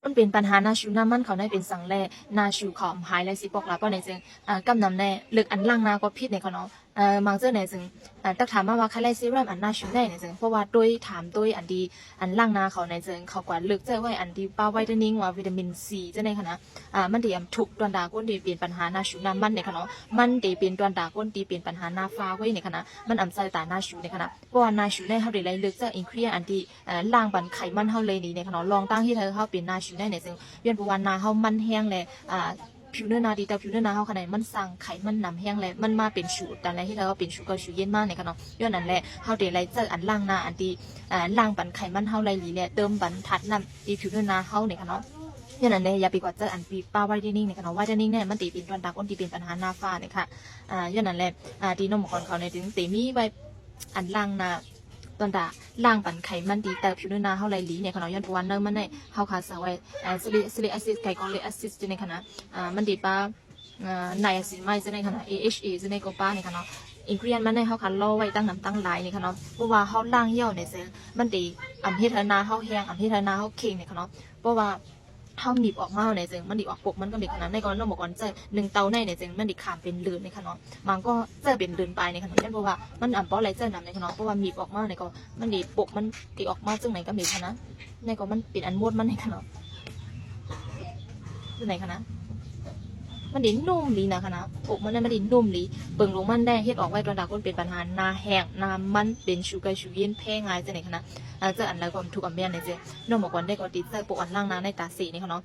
มันเป็นปัญหานาชูน้ามันเขาได้เป็นสังแลนาชูขอมหายและสิปอกลาป้อในจึงกำนำแน่เลือกอันล่างนาก็พิษในเขาเนาะบางเจ้าในจึงตักถามมาว่าใครไล่ซีรัมอันนาชูได้ในจึงเพราะว่าด้วยถามด้วยอันดีอันล่างนาเขาในจึงเขากว่าเลือกเจ้าไว้อันดีป้าไวท์เทนนิ่งว่าวิตามินซีเจ้าในคณะมันดีถูกตวนดาก้นดีเปลี่ยนปัญหานาชูน้ามันในคณะมันดีเปลี่ยนตวนดาก้นดีเปลี่ยนปัญหานาฟ้าไว้ในคณะมันอำใจตานาชูในคณะเพราะว่านาชูในเขาได้ไล่เลือกเจ้าอินครีอันดีล่างบันไขมันเขาเลยนี่ในคณะลองตั้งที่เธอเขาเป็นนาชูได้ในจึงย้อนประวันนาเฮามันแห้งแลผิวเนื้อนาดีแต่ผิวเนื้อนาเฮาขนาดมันสั่งไขมันนำแห้งแลมันมาเป็นชูแต่ในที่เราเป็นชูก็ชูเย็นมากในค่ะเนาะย้อนนั้นแหละเฮาได้ไล่เจออันล่างนาอันที่ล่างปันไขมันเฮาไล่หลีแหละเติมบันทัดนำดีผิวเนื้อนาเฮาในค่ะเนาะย้อนนั้นแหละอย่าไปกว่าเจออันปีป้าไวท์เทนนิ่งในค่ะเนาะไวท์เทนนิ่งเนี่ยมันตีเป็นตัวดาก้นตีเป็นปัญหาหน้าฟ้าเนี่ยค่ะย้อนนั้นแหละที่น้องหมอกรเขาในถึงตีมีไว้อันล่างนาตอนดาล่างปันไขมันดีแต่ผิวเนื้อนาเฮาไล่หลีเนี่ยค่ะเนาะย้อนประวันเนิ่มมันได้เฮาขาสาวไว้ซิลิกแอซิดไกลคอลิกแอซิดในค่ะนะมันดีป้าไนอาซิดไม่ในค่ะนะ AHA ในก็ป้าในค่ะเนาะอินกรีเดียนมันได้เฮาคันล่อไว้ตั้งน้ำตั้งหลายในค่ะเนาะเพราะว่าเฮาล่างเหี่ยวเนี่ยมันดีอำเฮ็ดให้นาเฮาแห้งอำเฮ็ดให้นาเฮาเข่งเนี่ยค่ะเนาะเพราะว่าเฮาหนีบออกมาเนี่ยจึงมันดีออกปกมันก็มีขนาดในก่อนเราบอกก่อนเจอ1 เตาในเนี่ยจึงมันดีขามเป็นเลือนในค่ะเนาะมันก็เจอเป็นเลือนไปในค่ะเนาะเพราะว่ามันเพราะอะไรเจอนำในค่ะเนาะเพราะว่ามีบออกมาในก็มันดีปกมันตีออกมาจึงไหนก็มีค่ะนะในก็มันเป็นอันมดมันในค่ะเนาะจึงไหนค่ะนะมันดีนุ่มดีนะคะนะอกมันได้มันดีนุ่มดีเบิ่งลงมันได้เฮ็ดออกไว้ตอนดาคนเป็นปัญหาหน้าแห้งหน้ามันเป็นชูไกชูเย็นแพ้ง่ายจังไหนคะนะเจออันแล้วก็ถูกอันเมียนในเจน้องบอกว่าได้ก็ติดเจอปกอันล่างหน้าในตาสีนี่ค่ะเนาะ